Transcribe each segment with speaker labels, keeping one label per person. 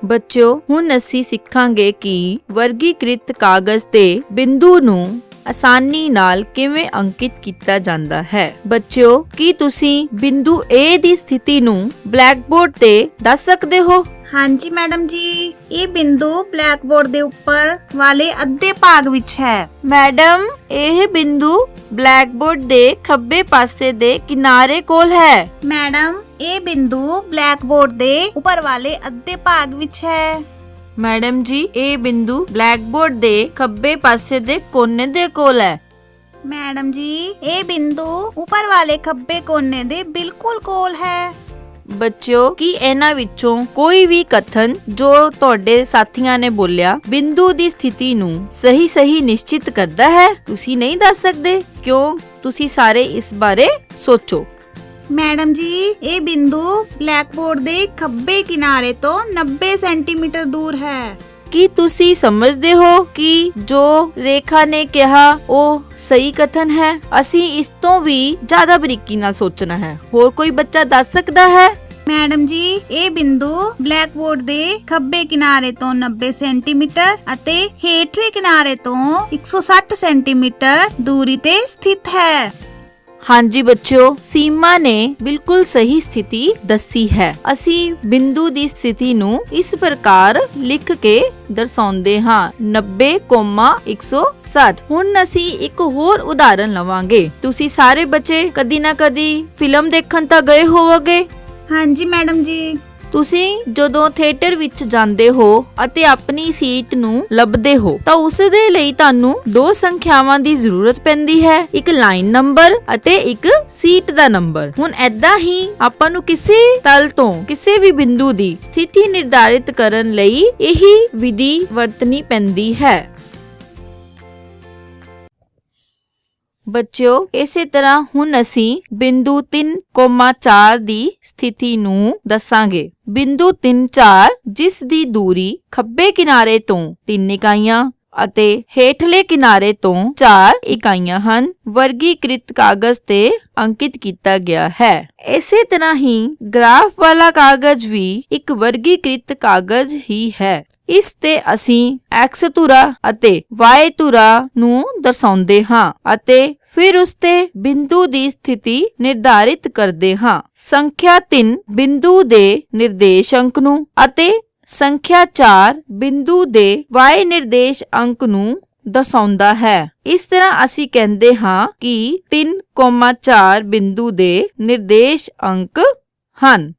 Speaker 1: ਬੱਚਿਓ, ਹੁਣ ਅਸੀਂ ਸਿੱਖਾਂਗੇ ਕਿ ਵਰਗੀਕ੍ਰਿਤ ਕਾਗਜ਼ ਤੇ ਬਿੰਦੂ ਨੂੰ ਆਸਾਨੀ ਨਾਲ ਕਿਵੇਂ ਅੰਕਿਤ ਕੀਤਾ ਜਾਂਦਾ ਹੈ। ਬੱਚਿਓ, ਕੀ ਤੁਸੀਂ ਬਿੰਦੂ A ਦੀ ਸਥਿਤੀ ਨੂੰ ਬਲੈਕਬੋਰਡ ਤੇ ਦੱਸ ਸਕਦੇ ਹੋ?
Speaker 2: ਹਾਂਜੀ ਮੈਡਮ ਜੀ, ਇਹ ਬਿੰਦੂ ਬਲੈਕਬੋਰਡ ਦੇ ਉੱਪਰ ਵਾਲੇ ਅੱਧੇ ਭਾਗ ਵਿੱਚ ਹੈ।
Speaker 1: ਮੈਡਮ, ਇਹ ਬਿੰਦੂ ਬਲੈਕਬੋਰਡ ਦੇ ਖੱਬੇ ਪਾਸੇ ਦੇ ਕਿਨਾਰੇ ਕੋਲ ਹੈ।
Speaker 2: ਮੈਡਮ, ਇਹ ਬਿੰਦੂ ਬਲੈਕਬੋਰਡ ਦੇ ਉੱਪਰ ਵਾਲੇ ਅੱਧੇ ਭਾਗ ਵਿੱਚ ਹੈ।
Speaker 1: ਮੈਡਮ ਜੀ, ਇਹ ਬਿੰਦੂ ਬਲੈਕਬੋਰਡ ਦੇ ਖੱਬੇ ਪਾਸੇ ਦੇ ਕੋਨੇ ਦੇ ਕੋਲ ਹੈ।
Speaker 2: ਮੈਡਮ ਜੀ, ਇਹ ਬਿੰਦੂ ਉੱਪਰ ਵਾਲੇ ਖੱਬੇ ਕੋਨੇ ਦੇ ਬਿਲਕੁਲ ਕੋਲ ਹੈ।
Speaker 1: ਬੱਚਿਓ, ਕੀ ਇਹਨਾਂ ਵਿੱਚੋਂ ਕੋਈ ਵੀ ਕਥਨ ਜੋ ਤੁਹਾਡੇ ਸਾਥੀਆਂ ਨੇ ਬੋਲਿਆ ਬਿੰਦੂ ਦੀ ਸਥਿਤੀ ਨੂੰ ਸਹੀ ਨਿਸ਼ਚਿਤ ਕਰਦਾ ਹੈ? ਤੁਸੀਂ ਨਹੀਂ ਦੱਸ ਸਕਦੇ ਕਿਉਂ? ਤੁਸੀਂ ਸਾਰੇ ਇਸ ਬਾਰੇ ਸੋਚੋ।
Speaker 2: ਮੈਡਮ ਜੀ, ਇਹ ਬਿੰਦੂ ਬਲੈਕਬੋਰਡ ਦੇ ਖੱਬੇ ਕਿਨਾਰੇ ਤੋਂ 90 ਸੈਂਟੀਮੀਟਰ ਦੂਰ ਹੈ।
Speaker 1: ਕੀ ਤੁਸੀਂ ਸਮਝਦੇ ਹੋ ਕਿ ਜੋ ਰੇਖਾ ਨੇ ਕਿਹਾ ਉਹ ਸਹੀ ਕਥਨ ਹੈ? ਅਸੀਂ ਇਸ ਤੋਂ ਵੀ ਜ਼ਿਆਦਾ ਬਰੀਕੀ ਨਾਲ ਸੋਚਣਾ ਹੈ। ਹੋਰ ਕੋਈ ਬੱਚਾ ਦੱਸ ਸਕਦਾ ਹੈ?
Speaker 2: ਮੈਡਮ ਜੀ, ਇਹ ਬਿੰਦੂ ਬਲੈਕਬੋਰਡ ਦੇ ਖੱਬੇ ਕਿਨਾਰੇ ਤੋਂ 90 ਸੈਂਟੀਮੀਟਰ ਅਤੇ ਹੇਠਲੇ ਕਿਨਾਰੇ ਤੋਂ 160 ਸੈਂਟੀਮੀਟਰ ਦੂਰੀ ਤੇ ਸਥਿਤ ਹੈ।
Speaker 1: ਹਾਂਜੀ ਬੱਚਿਓ, ਸੀਮਾ ਨੇ ਬਿਲਕੁਲ ਸਹੀ ਸਥਿਤੀ ਦੱਸੀ ਹੈ। ਅਸੀਂ ਬਿੰਦੂ ਦੀ ਸਥਿਤੀ ਨੂੰ ਇਸ ਪ੍ਰਕਾਰ ਲਿਖ ਕੇ ਦਰਸਾਉਂਦੇ ਹਾਂ 90,160। ਹੁਣ ਅਸੀਂ ਇੱਕ ਹੋਰ ਉਦਾਹਰਨ ਲਵਾਂਗੇ। ਤੁਸੀਂ ਸਾਰੇ ਬੱਚੇ ਕਦੀ ਨਾ ਕਦੀ ਫਿਲਮ ਦੇਖਣ ਤਾਂ ਗਏ ਹੋਵੋਗੇ।
Speaker 2: ਹਾਂਜੀ ਮੈਡਮ ਜੀ।
Speaker 1: ਤੁਸੀਂ ਜਦੋਂ ਥੀਏਟਰ ਵਿੱਚ ਜਾਂਦੇ ਹੋ ਅਤੇ ਆਪਣੀ ਸੀਟ ਨੂੰ ਲੱਭਦੇ ਹੋ ਤਾਂ ਉਸ ਦੇ ਲਈ ਤੁਹਾਨੂੰ ਦੋ ਸੰਖਿਆਵਾਂ ਦੀ ਜ਼ਰੂਰਤ ਪੈਂਦੀ ਹੈ, ਇੱਕ ਲਾਈਨ ਨੰਬਰ ਅਤੇ ਇੱਕ ਸੀਟ ਦਾ ਨੰਬਰ। ਹੁਣ ਏਦਾਂ ਹੀ ਆਪਾਂ ਨੂੰ ਕਿਸੇ ਤਲ ਤੋਂ ਕਿਸੇ ਵੀ ਬਿੰਦੂ ਦੀ ਸਥਿਤੀ ਨਿਰਧਾਰਿਤ ਕਰਨ ਲਈ ਇਹੀ ਵਿਧੀ ਵਰਤਣੀ ਪੈਂਦੀ ਹੈ। ਬੱਚਿਓ, ਇਸੇ ਤਰ੍ਹਾਂ ਹੁਣ ਅਸੀਂ ਬਿੰਦੂ 3,4 ਦੀ ਸਥਿਤੀ ਨੂੰ ਦੱਸਾਂਗੇ। ਬਿੰਦੂ 3,4 ਜਿਸ ਦੀ ਦੂਰੀ ਖੱਬੇ ਕਿਨਾਰੇ ਤੋਂ 3 ਇਕਾਈਆਂ ਅਤੇ ਹੇਠਲੇ ਕਿਨਾਰੇ ਤੋਂ 4 ਇਕਾਈਆਂ ਹਨ, ਵਰਗੀਕ੍ਰਿਤ ਕਾਗਜ਼ ਤੇ ਅੰਕਿਤ ਕੀਤਾ ਗਿਆ ਹੈ। ਇਸੇ ਤਰ੍ਹਾਂ ਹੀ ਗ੍ਰਾਫ ਵਾਲਾ ਕਾਗਜ਼ ਵੀ ਇੱਕ ਵਰਗੀਕ੍ਰਿਤ ਕਾਗਜ਼ ਹੀ ਹੈ। ਇਸ ਤੇ ਅਸੀਂ x ਧੁਰਾ ਅਤੇ y ਧੁਰਾ ਨੂੰ ਦਰਸਾਉਂਦੇ ਹਾਂ ਅਤੇ ਫਿਰ ਉਸ ਤੇ ਬਿੰਦੂ ਦੀ ਸਥਿਤੀ ਨਿਰਧਾਰਿਤ ਕਰਦੇ ਹਾਂ। ਸੰਖਿਆ 3 ਬਿੰਦੂ ਦੇ ਨਿਰਦੇਸ਼ ਅੰਕ ਨੂੰ ਅਤੇ ਸੰਖਿਆ 4 ਬਿੰਦੂ ਦੇ y ਨਿਰਦੇਸ਼ ਅੰਕ ਨੂੰ ਦਰਸਾਉਂਦਾ ਹੈ। ਇਸ ਤਰ੍ਹਾਂ ਅਸੀਂ ਕਹਿੰਦੇ ਹਾਂ ਕਿ 3,4 ਬਿੰਦੂ ਦੇ ਨਿਰਦੇਸ਼ ਅੰਕ ਹਨ।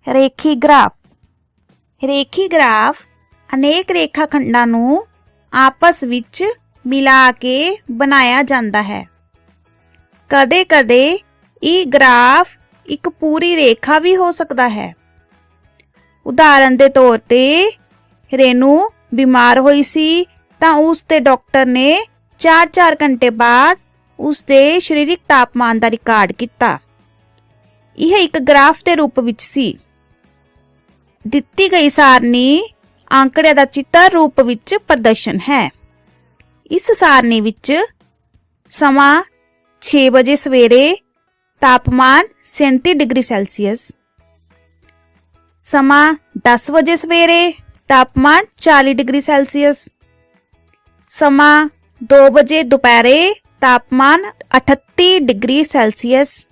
Speaker 2: ਰੇਖੀ ਗ੍ਰਾਫ। ਰੇਖੀ ਗ੍ਰਾਫ ਅਨੇਕ ਰੇਖਾ ਖੰਡਾਂ ਨੂੰ ਆਪਸ ਵਿੱਚ ਮਿਲਾ ਕੇ ਬਣਾਇਆ ਜਾਂਦਾ ਹੈ। ਕਦੇ-ਕਦੇ ਇਹ ਗ੍ਰਾਫ ਇੱਕ ਪੂਰੀ ਰੇਖਾ ਵੀ ਹੋ ਸਕਦਾ ਹੈ। ਉਦਾਹਰਨ ਦੇ ਤੌਰ ਤੇ ਰੇਨੂ ਬਿਮਾਰ ਹੋਈ ਸੀ ਤਾਂ ਉਸ ਦੇ ਡਾਕਟਰ ਨੇ 4-4 ਘੰਟੇ ਬਾਅਦ ਉਸ ਦੇ ਸਰੀਰਕ ਤਾਪਮਾਨ ਦਾ ਰਿਕਾਰਡ ਕੀਤਾ। ਇਹ ਇੱਕ ਗ੍ਰਾਫ ਦੇ ਰੂਪ ਵਿੱਚ ਸੀ। ਦਿੱਤੀ ਗਈ ਸਾਰਣੀ ਅੰਕੜਿਆਂ ਦਾ ਚਿੱਤਰ ਰੂਪ ਵਿੱਚ ਪ੍ਰਦਰਸ਼ਨ ਹੈ। ਇਸ ਸਾਰਣੀ ਵਿੱਚ ਸਮਾਂ 6 ਵਜੇ ਸਵੇਰੇ, ਤਾਪਮਾਨ 37 ਡਿਗਰੀ ਸੈਲਸੀਅਸ, ਸਮਾਂ 10 ਵਜੇ ਸਵੇਰੇ, ਤਾਪਮਾਨ 40 ਡਿਗਰੀ ਸੈਲਸੀਅਸ, ਸਮਾਂ 2 ਵਜੇ ਦੁਪਹਿਰੇ, ਤਾਪਮਾਨ 38 ਡਿਗਰੀ ਸੈਲਸੀਅਸ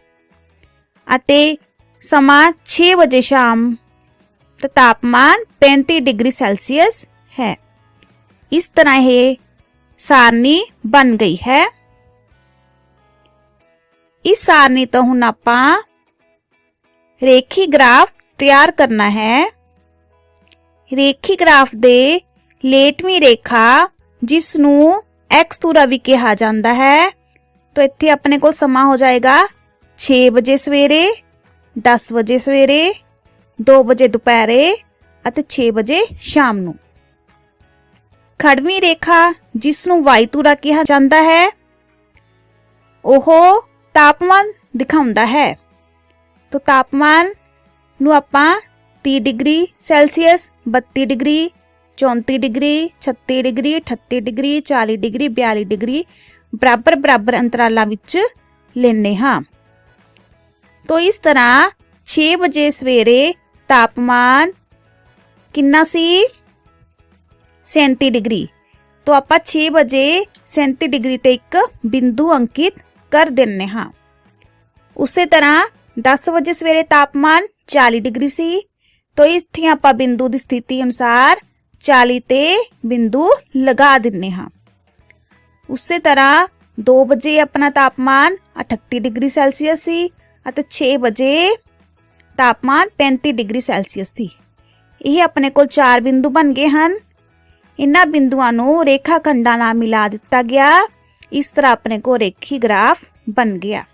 Speaker 2: ਅਤੇ ਸਮਾਂ 6 ਵਜੇ ਸ਼ਾਮ ਤੇ ਤਾਪਮਾਨ 35 ਡਿਗਰੀ ਸੈਲਸੀਅਸ ਹੈ। ਇਸ ਤਰ੍ਹਾਂ ਇਹ ਸਾਰਣੀ ਬਣ ਗਈ ਹੈ। ਇਸ ਸਾਰਣੀ ਤੋਂ ਹੁਣ ਆਪਾਂ ਰੇਖੀ ਗ੍ਰਾਫ ਤਿਆਰ ਕਰਨਾ ਹੈ। ਰੇਖੀ ਗ੍ਰਾਫ ਦੇ ਲੇਟਵੀਂ ਰੇਖਾ ਜਿਸ ਨੂੰ x ਧੁਰਾ ਵੀ ਕਿਹਾ ਜਾਂਦਾ ਹੈ, ਤਾਂ ਇੱਥੇ ਆਪਣੇ ਕੋਲ ਸਮਾਂ ਹੋ ਜਾਏਗਾ 6 ਵਜੇ ਸਵੇਰੇ, 10 ਵਜੇ ਸਵੇਰੇ, 2 ਵਜੇ ਦੁਪਹਿਰੇ ਅਤੇ 6 ਵਜੇ ਸ਼ਾਮ ਨੂੰ। ਖੜਵੀਂ ਰੇਖਾ ਜਿਸ ਨੂੰ y ਧੁਰਾ ਕਿਹਾ ਜਾਂਦਾ ਹੈ, ਉਹ ਤਾਪਮਾਨ ਦਿਖਾਉਂਦਾ ਹੈ। तो तापमान ਨੂੰ ਆਪਾਂ 30 degree Celsius, 32 degree, 34 degree, 36 degree, 38 degree, 40 degree, 42 degree ਬਰਾਬਰ ਅੰਤਰਾਲਾਂ ਵਿੱਚ ਲੈਣੇ ਹਾਂ। तो इस तरह 6 बजे सवेरे तापमान कितना सी 37 डिग्री। तो आप 6 बजे 37 डिग्री ते एक बिंदु अंकित कर देने हाँ। उसे तरह 10 बजे सवेरे तापमान 40 डिग्री सी। तो इत्थे आप बिंदु की स्थिति अनुसार 40 ते बिंदु लगा दिने हाँ। उसे तरह 2 बजे अपना तापमान 38 डिग्री सैल्सीयस सी ਅਤੇ 6 बजे तापमान 35 डिग्री सैल्सीयस थी। ਇਹ ਆਪਣੇ ਕੋਲ 4 ਬਿੰਦੂ ਬਣ ਗਏ ਹਨ। ਇਹਨਾਂ ਬਿੰਦੂਆਂ ਨੂੰ ਰੇਖਾ ਖੰਡਾਂ ਨਾਲ ਮਿਲਾ ਦਿੱਤਾ ਗਿਆ। ਇਸ ਤਰ੍ਹਾਂ ਆਪਣੇ ਕੋਲ ਰੇਖੀ ਗ੍ਰਾਫ ਬਣ ਗਿਆ।